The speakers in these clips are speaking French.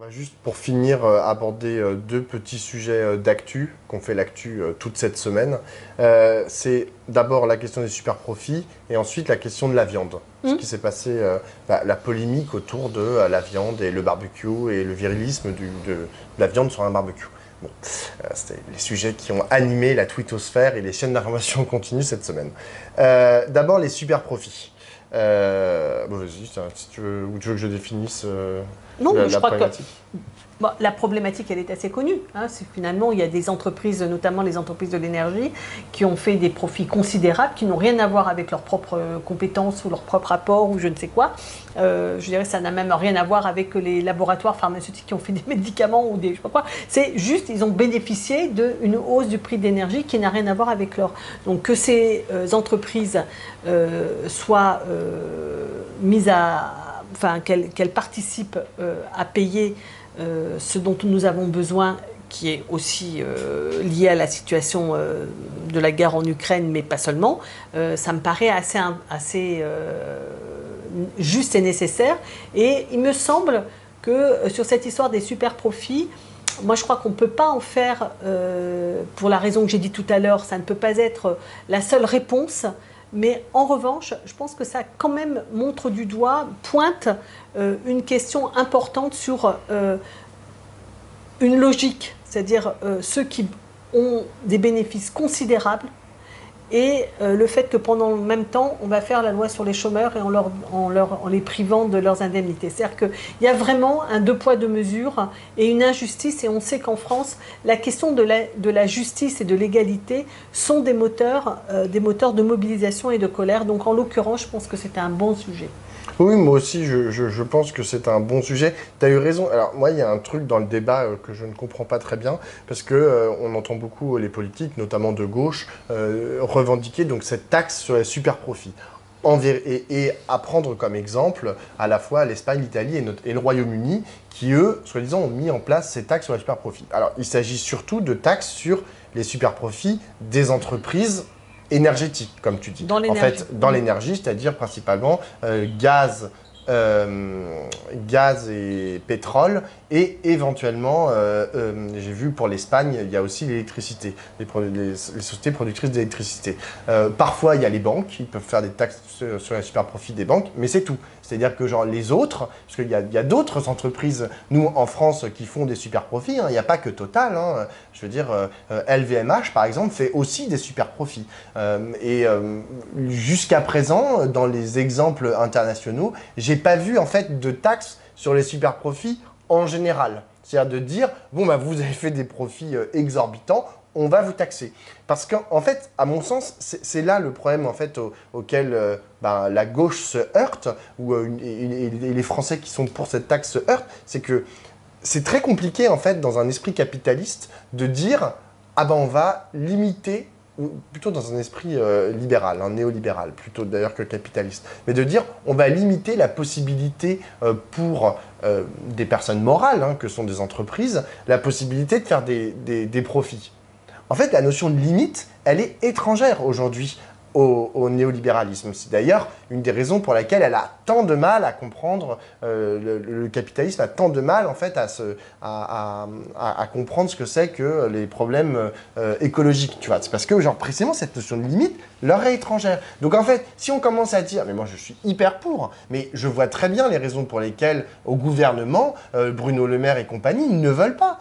va juste pour finir aborder deux petits sujets d'actu, qu'on fait l'actu toute cette semaine. C'est d'abord la question des super profits et ensuite la question de la viande. Ce qui s'est passé, la polémique autour de la viande et le barbecue et le virilisme de la viande sur un barbecue. Bon, c'était les sujets qui ont animé la twittosphère et les chaînes d'information continue cette semaine. D'abord les super profits. Bon, vas-y, si tu veux, ou tu veux que je définisse non, la je crois problématique. Bon, la problématique, elle est assez connue. Hein. Finalement, il y a des entreprises, notamment les entreprises de l'énergie, qui ont fait des profits considérables, qui n'ont rien à voir avec leurs propres compétences ou leur propre apport ou je ne sais quoi. Je dirais que ça n'a même rien à voir avec les laboratoires pharmaceutiques qui ont fait des médicaments ou des je sais pas quoi. C'est juste, ils ont bénéficié d'une hausse du prix de l'énergie qui n'a rien à voir avec leur... Donc que ces entreprises soient mises à... Enfin, qu'elles participent à payer ce dont nous avons besoin, qui est aussi lié à la situation de la guerre en Ukraine, mais pas seulement, ça me paraît assez juste et nécessaire. Et il me semble que sur cette histoire des super profits, moi je crois qu'on ne peut pas en faire, pour la raison que j'ai dit tout à l'heure, ça ne peut pas être la seule réponse. Mais en revanche, je pense que ça quand même montre du doigt, pointe une question importante sur une logique, c'est-à-dire ceux qui ont des bénéfices considérables et le fait que pendant le même temps, on va faire la loi sur les chômeurs et en les privant de leurs indemnités. C'est-à-dire qu'il y a vraiment un deux poids, deux mesures et une injustice. Et on sait qu'en France, la question de la justice et de l'égalité sont des moteurs de mobilisation et de colère. Donc en l'occurrence, je pense que c'est un bon sujet. Oui, moi aussi, je pense que c'est un bon sujet. Tu as eu raison. Alors, moi, il y a un truc dans le débat que je ne comprends pas très bien, parce que on entend beaucoup les politiques, notamment de gauche, revendiquer donc, cette taxe sur les super profits. Et à prendre comme exemple à la fois l'Espagne, l'Italie et le Royaume-Uni, qui, eux, soi-disant, ont mis en place ces taxes sur les super profits. Alors, il s'agit surtout de taxes sur les super profits des entreprises énergétique, comme tu dis. Dans l'énergie. En fait, dans l'énergie, c'est-à-dire principalement gaz et pétrole, et éventuellement, j'ai vu pour l'Espagne, il y a aussi l'électricité, les sociétés productrices d'électricité. Parfois, il y a les banques, ils peuvent faire des taxes sur les super profits des banques, mais c'est tout. C'est-à-dire que genre les autres, parce qu'il y a d'autres entreprises, nous en France, qui font des super profits, hein, il n'y a pas que Total, hein, je veux dire, LVMH par exemple fait aussi des super profits. Jusqu'à présent, dans les exemples internationaux, j'ai pas vu en fait de taxes sur les super profits en général. C'est-à-dire de dire, bon bah vous avez fait des profits exorbitants, on va vous taxer. Parce qu'en fait, à mon sens, c'est là le problème en fait, auquel la gauche se heurte, et les Français qui sont pour cette taxe se heurtent, c'est que c'est très compliqué en fait, dans un esprit capitaliste, de dire, ah ben on va limiter, ou plutôt dans un esprit libéral, néolibéral, plutôt d'ailleurs que capitaliste, mais de dire, on va limiter la possibilité pour des personnes morales, hein, que sont des entreprises, la possibilité de faire des profits. En fait, la notion de limite, elle est étrangère aujourd'hui au néolibéralisme. C'est d'ailleurs une des raisons pour laquelle elle a tant de mal à comprendre, le capitalisme a tant de mal en fait à comprendre ce que c'est que les problèmes écologiques. Tu vois, c'est parce que genre précisément cette notion de limite leur est étrangère. Donc en fait, si on commence à dire, mais moi je suis hyper pour, mais je vois très bien les raisons pour lesquelles au gouvernement, Bruno Le Maire et compagnie ne veulent pas.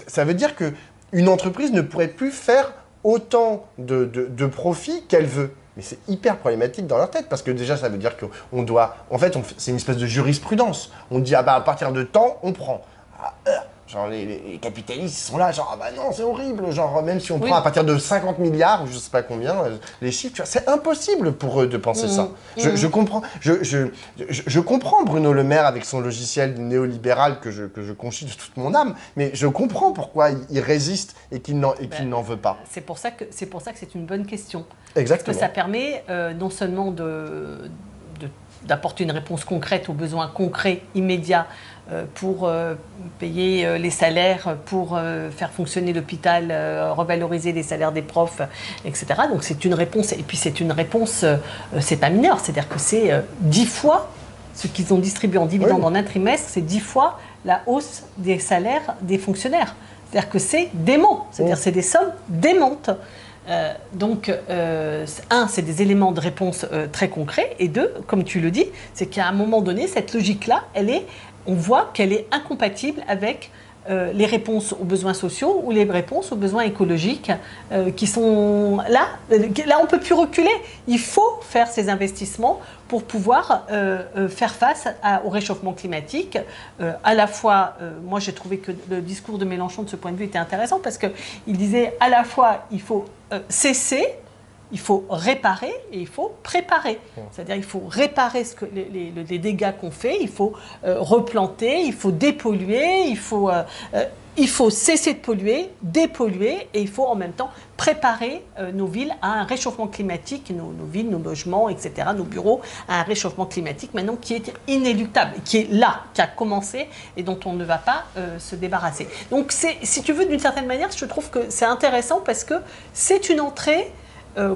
Ça veut dire que une entreprise ne pourrait plus faire autant de profits qu'elle veut. Mais c'est hyper problématique dans leur tête, parce que déjà, ça veut dire qu'on doit... En fait, c'est une espèce de jurisprudence. On dit, ah bah, à partir de temps, on prend. Genre, les capitalistes, ils sont là, genre, ah bah non, c'est horrible. Genre, même si on prend à partir de 50 milliards, ou je sais pas combien, les chiffres, tu vois, c'est impossible pour eux de penser ça. Je comprends. Je comprends Bruno Le Maire avec son logiciel néolibéral que je conchis de toute mon âme, mais je comprends pourquoi il résiste et qu'il n'en veut pas. C'est pour ça que c'est une bonne question. Exactement. Parce que ça permet non seulement d'apporter une réponse concrète aux besoins concrets, immédiats, pour payer les salaires, pour faire fonctionner l'hôpital, revaloriser les salaires des profs, etc. Donc c'est une réponse, et puis c'est une réponse, c'est pas mineur, c'est-à-dire que c'est 10 fois ce qu'ils ont distribué en dividendes en un trimestre, c'est 10 fois la hausse des salaires des fonctionnaires. C'est-à-dire que c'est dément, c'est-à-dire c'est des sommes démentes. Donc, c'est des éléments de réponse très concrets, et deux, comme tu le dis, c'est qu'à un moment donné, cette logique-là, on voit qu'elle est incompatible avec les réponses aux besoins sociaux ou les réponses aux besoins écologiques qui sont là. Là, on ne peut plus reculer. Il faut faire ces investissements pour pouvoir faire face au réchauffement climatique. À la fois, moi j'ai trouvé que le discours de Mélenchon de ce point de vue était intéressant parce qu'il disait à la fois il faut cesser, il faut réparer et il faut préparer. C'est-à-dire il faut réparer les dégâts qu'on fait, il faut replanter, il faut dépolluer, il faut cesser de polluer, dépolluer, et il faut en même temps préparer nos villes à un réchauffement climatique, nos villes, nos logements, etc., nos bureaux, à un réchauffement climatique maintenant qui est inéluctable, qui est là, qui a commencé et dont on ne va pas se débarrasser. Donc si tu veux, d'une certaine manière, je trouve que c'est intéressant parce que c'est une entrée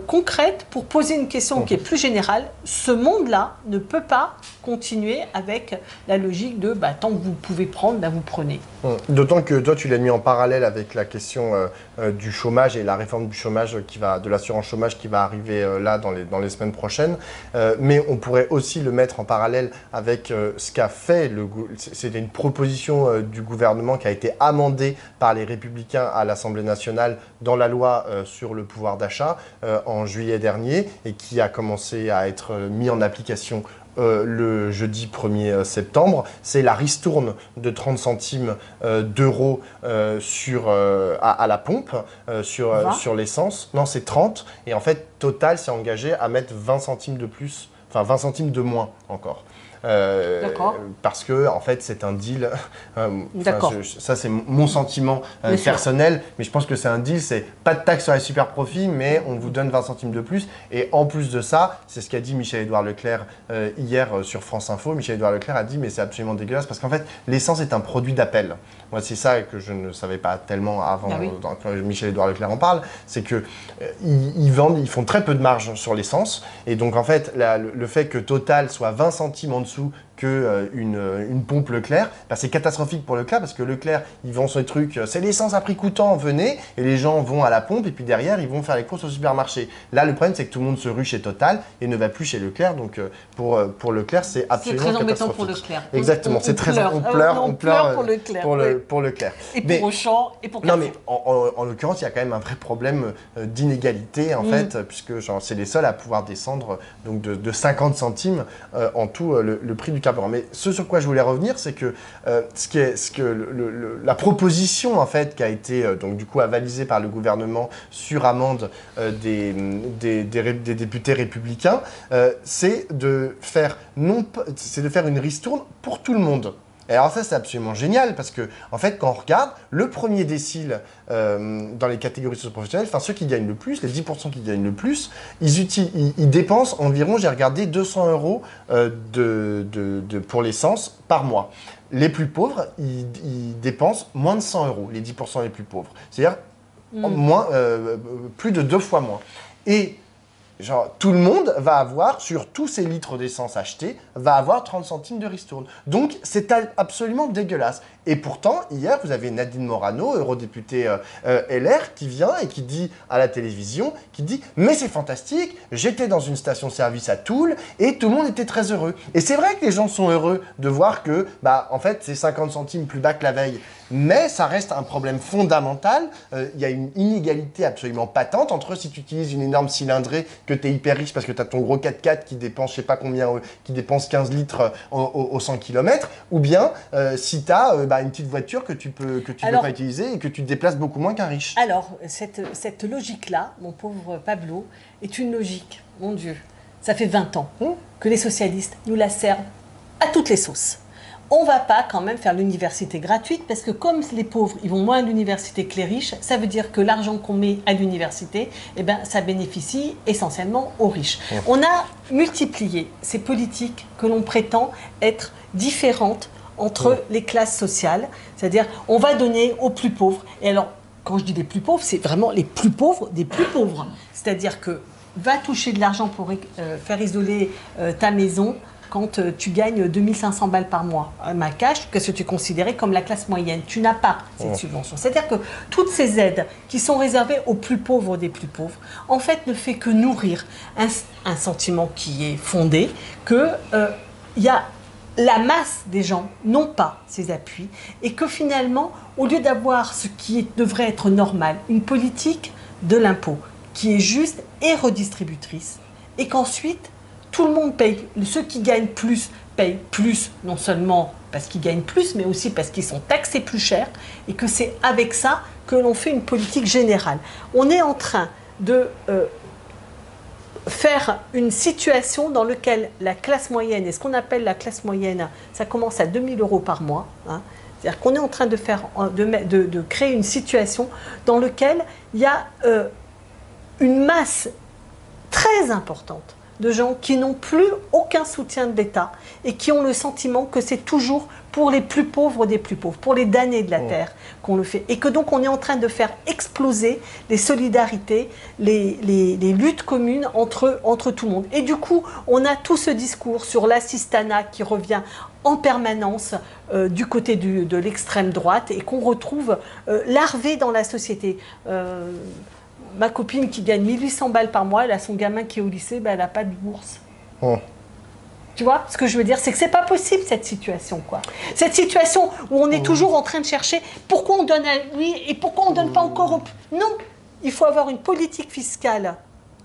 concrète pour poser une question qui est plus générale. Ce monde-là ne peut pas continuer avec la logique de tant que vous pouvez prendre, vous prenez. D'autant que toi, tu l'as mis en parallèle avec la question du chômage et la réforme du chômage de l'assurance chômage qui va arriver là dans les semaines prochaines. Mais on pourrait aussi le mettre en parallèle avec ce qu'a fait c'était une proposition du gouvernement qui a été amendée par les Républicains à l'Assemblée nationale dans la loi sur le pouvoir d'achat en juillet dernier et qui a commencé à être mis en application le jeudi 1er septembre. C'est la ristourne de 30 centimes d'euros à la pompe sur l'essence. Non, c'est 30. Et en fait, Total s'est engagé à mettre 20 centimes de plus, enfin 20 centimes de moins encore. Parce que en fait c'est un deal. Ça c'est mon sentiment personnel, mais je pense que c'est un deal. C'est pas de taxe sur les super profits, mais on vous donne 20 centimes de plus. Et en plus de ça, c'est ce qu'a dit Michel-Édouard Leclerc hier sur France Info. Michel-Édouard Leclerc a dit mais c'est absolument dégueulasse parce qu'en fait l'essence est un produit d'appel. Moi c'est ça que je ne savais pas tellement avant quand Michel-Édouard Leclerc en parle, c'est que ils font très peu de marge sur l'essence et donc en fait le fait que Total soit 20 centimes en dessous qu'une pompe Leclerc, c'est catastrophique pour Leclerc parce que Leclerc, ils vendent ce truc, c'est l'essence à prix coûtant, venez, et les gens vont à la pompe et puis derrière, ils vont faire les courses au supermarché. Là, le problème, c'est que tout le monde se rue chez Total et ne va plus chez Leclerc, donc pour Leclerc, c'est absolument catastrophique. C'est très embêtant pour Leclerc. Exactement, on pleure pour Leclerc. Pour Leclerc. Et pour Auchan, et pour Carrefour. Non, mais en l'occurrence, il y a quand même un vrai problème d'inégalité, en fait, puisque c'est les seuls à pouvoir descendre donc de 50 centimes en tout le prix du carburant. Mais ce sur quoi je voulais revenir, c'est que la proposition en fait qui a été donc du coup avalisée par le gouvernement sur amende des députés républicains, c'est de faire une ristourne pour tout le monde. Et alors ça, c'est absolument génial parce que, en fait, quand on regarde, le premier décile dans les catégories socio-professionnelles, enfin ceux qui gagnent le plus, les 10% qui gagnent le plus, ils dépensent environ, j'ai regardé, 200 euros pour l'essence par mois. Les plus pauvres, ils dépensent moins de 100 euros, les 10% les plus pauvres. C'est-à-dire plus de 2 fois moins. Et tout le monde va avoir, sur tous ces litres d'essence achetés, va avoir 30 centimes de ristourne. Donc, c'est absolument dégueulasse. Et pourtant, hier, vous avez Nadine Morano, eurodéputée LR, qui vient et qui dit à la télévision, mais c'est fantastique, j'étais dans une station-service à Toul et tout le monde était très heureux. Et c'est vrai que les gens sont heureux de voir que, en fait, c'est 50 centimes plus bas que la veille. Mais ça reste un problème fondamental. Il y a une inégalité absolument patente entre si tu utilises une énorme cylindrée, que tu es hyper riche parce que tu as ton gros 4x4 qui dépense, je sais pas combien, qui dépense 15 litres au 100 km, ou bien si tu as une petite voiture que tu peux pas utiliser et que tu te déplaces beaucoup moins qu'un riche. Alors, cette logique-là, mon pauvre Pablo, est une logique, mon Dieu, ça fait 20 ans que les socialistes nous la servent à toutes les sauces. On ne va pas quand même faire l'université gratuite parce que comme les pauvres, ils vont moins à l'université que les riches, ça veut dire que l'argent qu'on met à l'université, ça bénéficie essentiellement aux riches. On a multiplié ces politiques que l'on prétend être différentes entre les classes sociales, c'est-à-dire on va donner aux plus pauvres. Et alors, quand je dis les plus pauvres, c'est vraiment les plus pauvres des plus pauvres. C'est-à-dire que va toucher de l'argent pour faire isoler ta maison, quand tu gagnes 2500 balles par mois ma cash, que tu considérais comme la classe moyenne. Tu n'as pas cette subvention. C'est-à-dire que toutes ces aides qui sont réservées aux plus pauvres des plus pauvres, en fait, ne fait que nourrir un sentiment qui est fondé, que y a la masse des gens n'ont pas ces appuis et que finalement, au lieu d'avoir ce qui devrait être normal, une politique de l'impôt qui est juste et redistributrice, et qu'ensuite, tout le monde paye. Ceux qui gagnent plus payent plus, non seulement parce qu'ils gagnent plus, mais aussi parce qu'ils sont taxés plus cher, et que c'est avec ça que l'on fait une politique générale. On est en train de faire une situation dans laquelle la classe moyenne, et ce qu'on appelle la classe moyenne, ça commence à 2 000 € par mois, hein. C'est-à-dire qu'on est en train de créer une situation dans laquelle il y a une masse très importante de gens qui n'ont plus aucun soutien de l'État et qui ont le sentiment que c'est toujours pour les plus pauvres des plus pauvres, pour les damnés de la terre qu'on le fait. Et que donc on est en train de faire exploser les solidarités, les luttes communes entre tout le monde. Et du coup, on a tout ce discours sur l'assistanat qui revient en permanence du côté de l'extrême droite et qu'on retrouve larvé dans la société. Ma copine qui gagne 1800 balles par mois, elle a son gamin qui est au lycée, ben elle n'a pas de bourse. Tu vois, ce que je veux dire, c'est que c'est pas possible cette situation, quoi. Cette situation où on est toujours en train de chercher pourquoi on donne à lui et pourquoi on ne donne pas encore au... Non, il faut avoir une politique fiscale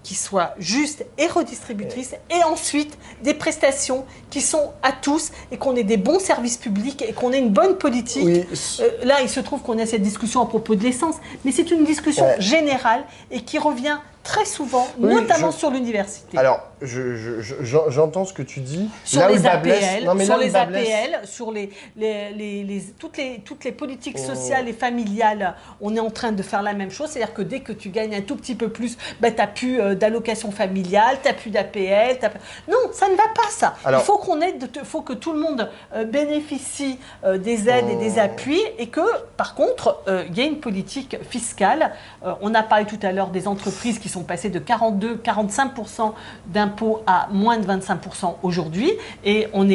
qui soit juste et redistributrice, et ensuite des prestations qui sont à tous, et qu'on ait des bons services publics, et qu'on ait une bonne politique. Oui. Là, il se trouve qu'on a cette discussion à propos de l'essence, mais c'est une discussion générale, et qui revient très souvent, notamment sur l'université. Alors, j'entends ce que tu dis. Sur là les APL, sur toutes les politiques sociales et familiales, on est en train de faire la même chose. C'est-à-dire que dès que tu gagnes un tout petit peu plus, ben, tu n'as plus d'allocation familiale, tu n'as plus d'APL. Non, ça ne va pas, ça. Alors, il faut faut que tout le monde bénéficie des aides et des appuis, et que, par contre, il y a une politique fiscale. On a parlé tout à l'heure des entreprises qui sont passées de 42-45% d'impôts à moins de 25% aujourd'hui, et on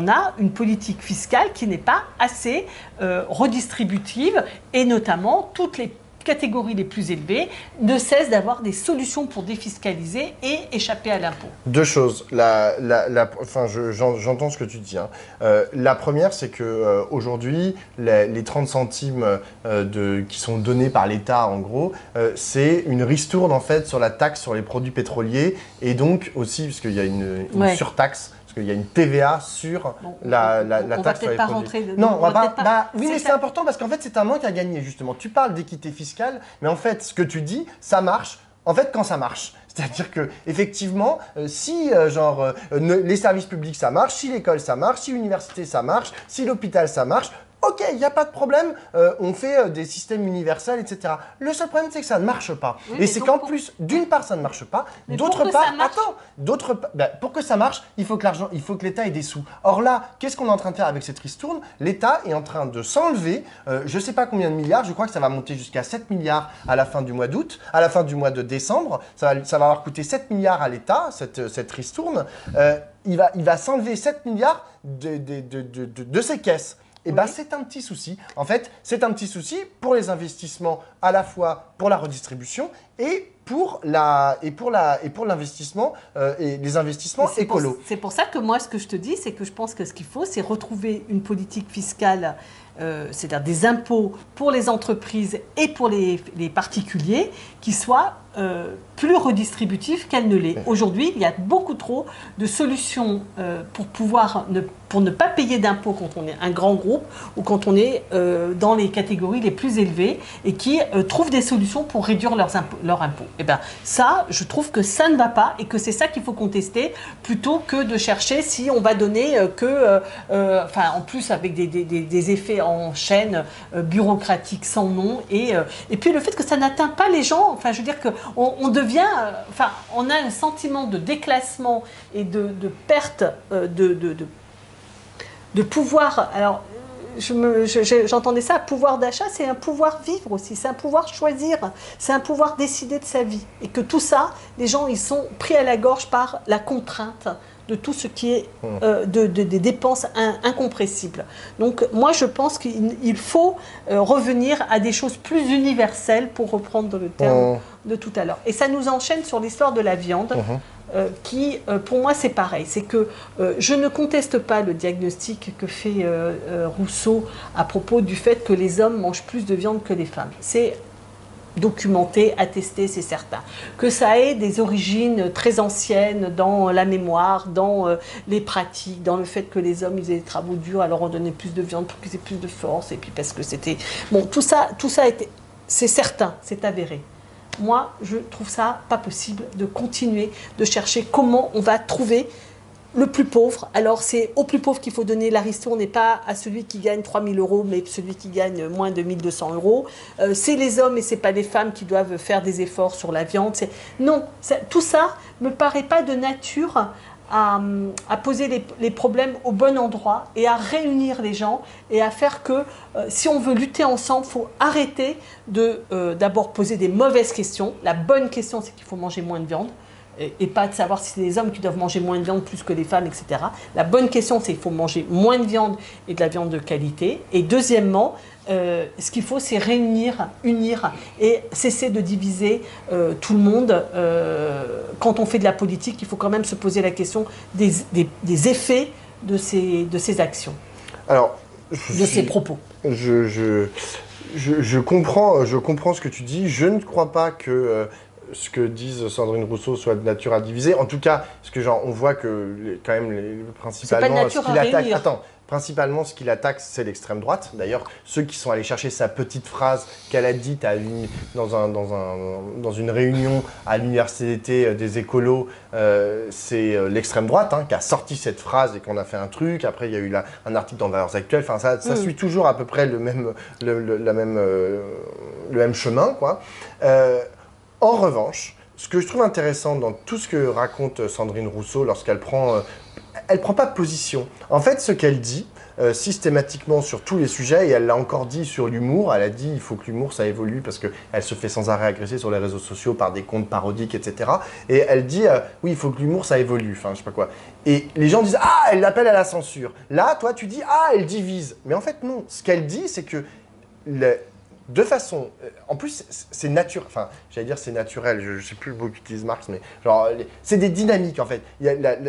a une politique fiscale qui n'est pas assez redistributive, et notamment toutes les catégories les plus élevées ne cessent d'avoir des solutions pour défiscaliser et échapper à l'impôt. Deux choses. J'entends ce que tu dis. Hein. La première, c'est que aujourd'hui, les 30 centimes qui sont donnés par l'État, en gros, c'est une ristourne en fait sur la taxe sur les produits pétroliers, et donc aussi, parce qu'il y a une surtaxe. Parce qu'il y a une TVA sur la taxe sur les produits. Non, on va pas. Oui, mais c'est important parce qu'en fait, c'est un manque à gagner, justement. Tu parles d'équité fiscale, mais en fait, ce que tu dis, ça marche. En fait, quand ça marche. C'est-à-dire que effectivement, si les services publics, ça marche, si l'école, ça marche, si l'université, ça marche, si l'hôpital, ça marche, ok, il n'y a pas de problème, on fait des systèmes universels, etc. Le seul problème, c'est que ça ne marche pas. Oui, et c'est qu'en plus, d'une part, ça ne marche pas, d'autre part, pour que ça marche, il faut que l'État ait des sous. Or là, qu'est-ce qu'on est en train de faire avec cette ristourne? L'État est en train de s'enlever, je ne sais pas combien de milliards, je crois que ça va monter jusqu'à 7 milliards à la fin du mois d'août, à la fin du mois de décembre, ça va avoir coûté 7 milliards à l'État, cette ristourne. Il va s'enlever 7 milliards de ses caisses. Et bien, c'est un petit souci. En fait, c'est un petit souci pour les investissements, à la fois pour la redistribution et pour l'investissement et les investissements écolos. C'est pour ça que moi, ce que je te dis, c'est que je pense que ce qu'il faut, c'est retrouver une politique fiscale, c'est-à-dire des impôts pour les entreprises et pour les particuliers, qui soit plus redistributif qu'elle ne l'est. Aujourd'hui, il y a beaucoup trop de solutions pour ne pas payer d'impôts quand on est un grand groupe ou quand on est dans les catégories les plus élevées, et qui trouvent des solutions pour réduire leurs impôts. Et bien ça, je trouve que ça ne va pas, et que c'est ça qu'il faut contester, plutôt que de chercher si on va donner en plus avec des effets en chaîne bureaucratiques sans nom, et puis le fait que ça n'atteint pas les gens. Enfin, je veux dire que on devient, on a un sentiment de déclassement et de perte de pouvoir. Alors, j'entendais ça, pouvoir d'achat, c'est un pouvoir vivre aussi, c'est un pouvoir choisir, c'est un pouvoir décider de sa vie. Et que tout ça, les gens, ils sont pris à la gorge par la contrainte de tout ce qui est des dépenses incompressibles. Donc moi je pense qu'il faut revenir à des choses plus universelles, pour reprendre le terme de tout à l'heure. Et ça nous enchaîne sur l'histoire de la viande. Qui, pour moi, c'est pareil. C'est que je ne conteste pas le diagnostic que fait Rousseau à propos du fait que les hommes mangent plus de viande que les femmes. C'est documenté, attesté, c'est certain. Que ça ait des origines très anciennes dans la mémoire, dans les pratiques, dans le fait que les hommes ils aient des travaux durs, alors on donnait plus de viande pour qu'ils aient plus de force, et puis parce que c'était... Bon, tout ça c'est certain, c'est avéré. Moi, je trouve ça pas possible de continuer de chercher comment on va trouver le plus pauvre. Alors, c'est au plus pauvre qu'il faut donner la ristourne, et pas à celui qui gagne 3 000 €, mais celui qui gagne moins de 1 200 €. C'est les hommes et c'est pas les femmes qui doivent faire des efforts sur la viande. Non, tout ça me paraît pas de nature à poser les problèmes au bon endroit et à réunir les gens et à faire que si on veut lutter ensemble, il faut arrêter de d'abord poser des mauvaises questions. La bonne question, c'est qu'il faut manger moins de viande et pas de savoir si c'est les hommes qui doivent manger moins de viande plus que les femmes, etc. La bonne question, c'est qu'il faut manger moins de viande et de la viande de qualité. Et deuxièmement, ce qu'il faut, c'est réunir, unir et cesser de diviser tout le monde. Quand on fait de la politique, il faut quand même se poser la question des effets de ces actions, Alors, de ces propos. Je comprends ce que tu dis. Je ne crois pas que ce que disent Sandrine Rousseau soit de nature à diviser. En tout cas, parce que on voit que quand même principalement pas de nature à réunir. Principalement, ce qu'il attaque, c'est l'extrême droite. D'ailleurs, ceux qui sont allés chercher sa petite phrase qu'elle a dite dans une réunion à l'université des écolos, c'est l'extrême droite qui a sorti cette phrase et qu'on a fait un truc. Après, il y a eu un article dans Valeurs Actuelles. Enfin, ça suit toujours à peu près le même chemin, quoi. En revanche, ce que je trouve intéressant dans tout ce que raconte Sandrine Rousseau lorsqu'elle elle prend pas de position. En fait, ce qu'elle dit systématiquement sur tous les sujets, et elle l'a encore dit sur l'humour, elle a dit il faut que l'humour ça évolue parce qu'elle se fait sans arrêt agresser sur les réseaux sociaux par des comptes parodiques, etc. Et elle dit oui, il faut que l'humour ça évolue, enfin je sais pas quoi. Et les gens disent ah, elle l'appelle à la censure. Là, toi tu dis ah, elle divise. Mais en fait non, ce qu'elle dit c'est que de façon... En plus, c'est naturel. Enfin, j'allais dire c'est naturel. Je ne sais plus le mot qu'utilise Marx, mais genre, c'est des dynamiques, en fait.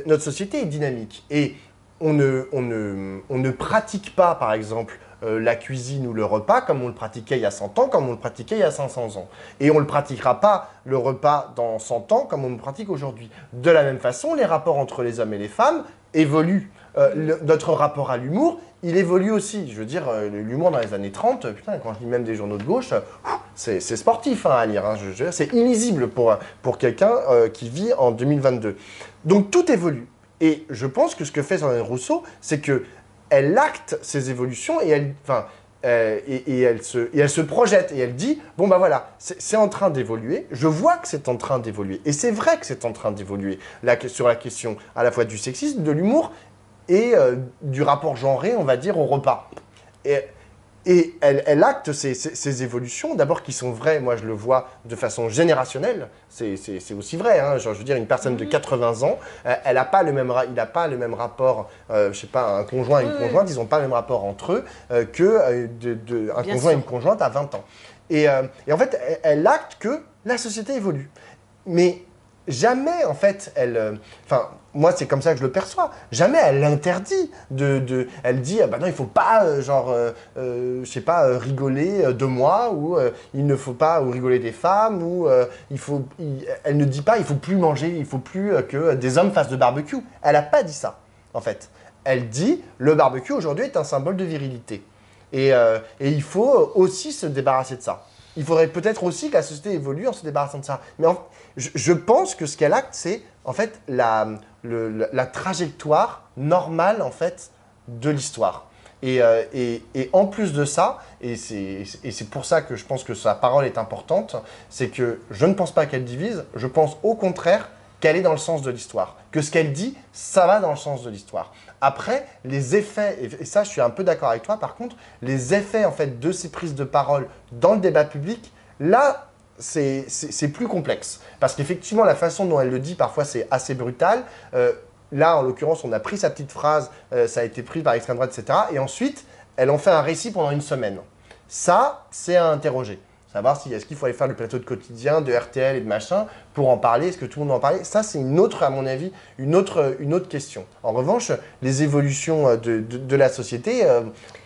Notre société est dynamique. Et on ne pratique pas, par exemple, la cuisine ou le repas comme on le pratiquait il y a 100 ans, comme on le pratiquait il y a 500 ans. Et on ne le pratiquera pas, le repas, dans 100 ans, comme on le pratique aujourd'hui. De la même façon, les rapports entre les hommes et les femmes évoluent. Notre rapport à l'humour, il évolue aussi. Je veux dire, l'humour dans les années 30, putain, quand je lis même des journaux de gauche, c'est sportif à lire. Je veux dire, c'est illisible pour quelqu'un qui vit en 2022. Donc tout évolue. Et je pense que ce que fait Sandrine Rousseau, c'est qu'elle acte ces évolutions et elle se projette et elle dit bon bah voilà, c'est en train d'évoluer, je vois que c'est en train d'évoluer. Et c'est vrai que c'est en train d'évoluer sur la question à la fois du sexisme, de l'humour et du rapport genré, on va dire, au repas. Et elle acte ces évolutions, d'abord qui sont vraies, moi je le vois de façon générationnelle, c'est aussi vrai, genre, je veux dire, une personne de 80 ans, il n'a pas le même rapport, je sais pas, un conjoint et une conjointe, ils n'ont pas le même rapport entre eux qu'un conjoint et une conjointe à 20 ans. Et en fait, elle acte que la société évolue. Mais jamais, en fait, moi, c'est comme ça que je le perçois. Jamais elle interdit elle dit, ah bah non, il faut pas, je sais pas, rigoler de moi, ou il ne faut pas, ou rigoler des femmes, ou elle ne dit pas, il faut plus manger, il faut plus que des hommes fassent de barbecue. Elle n'a pas dit ça, en fait. Elle dit, le barbecue aujourd'hui est un symbole de virilité. Et il faut aussi se débarrasser de ça. Il faudrait peut-être aussi que la société évolue en se débarrassant de ça. Mais je pense que ce qu'elle acte, c'est en fait la trajectoire normale en fait de l'histoire. Et en plus de ça, et c'est pour ça que je pense que sa parole est importante, c'est que je ne pense pas qu'elle divise, je pense au contraire qu'elle est dans le sens de l'histoire. Que ce qu'elle dit, ça va dans le sens de l'histoire. Après, les effets, et ça je suis un peu d'accord avec toi par contre, les effets en fait de ces prises de parole dans le débat public, là c'est plus complexe. Parce qu'effectivement la façon dont elle le dit parfois c'est assez brutal. là, en l'occurrence, on a pris sa petite phrase, ça a été pris par l'extrême droite, etc. Et ensuite, elle en fait un récit pendant une semaine. Ça, c'est à interroger. Savoir si est-ce qu'il faut aller faire le plateau de quotidien, de RTL et de machin pour en parler, est-ce que tout le monde va en parler? Ça, c'est une autre, à mon avis, une autre question. En revanche, les évolutions de la société,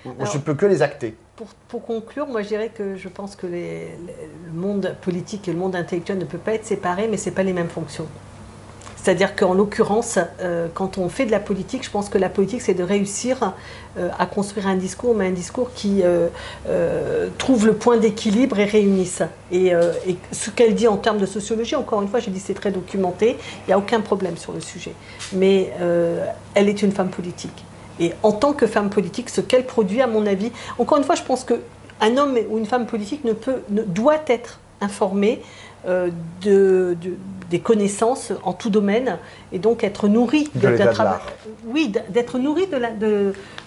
je ne peux que les acter. Pour conclure, moi je dirais que je pense que le monde politique et le monde intellectuel ne peuvent pas être séparés, mais ce n'est pas les mêmes fonctions. C'est-à-dire qu'en l'occurrence, quand on fait de la politique, je pense que la politique, c'est de réussir à construire un discours, mais un discours qui trouve le point d'équilibre et réunisse. Et ce qu'elle dit en termes de sociologie, encore une fois, j'ai dit c'est très documenté, il n'y a aucun problème sur le sujet. Mais elle est une femme politique. Et en tant que femme politique, ce qu'elle produit, à mon avis, encore une fois, je pense qu'un homme ou une femme politique doit être informé des connaissances en tout domaine et donc être nourri d'un travail. Oui, d'être nourri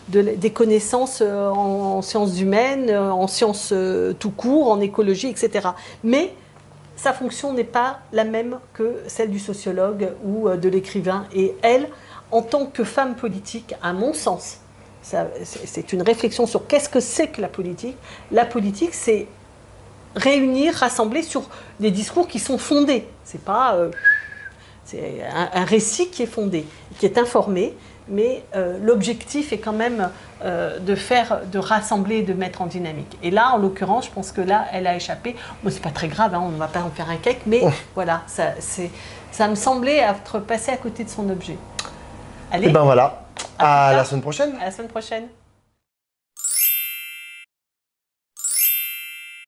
des connaissances en sciences humaines, en sciences tout court, en écologie, etc. Mais sa fonction n'est pas la même que celle du sociologue ou de l'écrivain. Et elle, en tant que femme politique, à mon sens, c'est une réflexion sur qu'est-ce que c'est que la politique. La politique, c'est réunir, rassembler sur des discours qui sont fondés. C'est pas c'est un récit qui est fondé, qui est informé, mais l'objectif est quand même de rassembler et de mettre en dynamique. Et là, en l'occurrence, je pense que là, elle a échappé. Bon, c'est pas très grave, hein, on ne va pas en faire un cake, mais voilà, ça me semblait être passé à côté de son objet. Allez. Et ben voilà, à la semaine prochaine. À la semaine prochaine.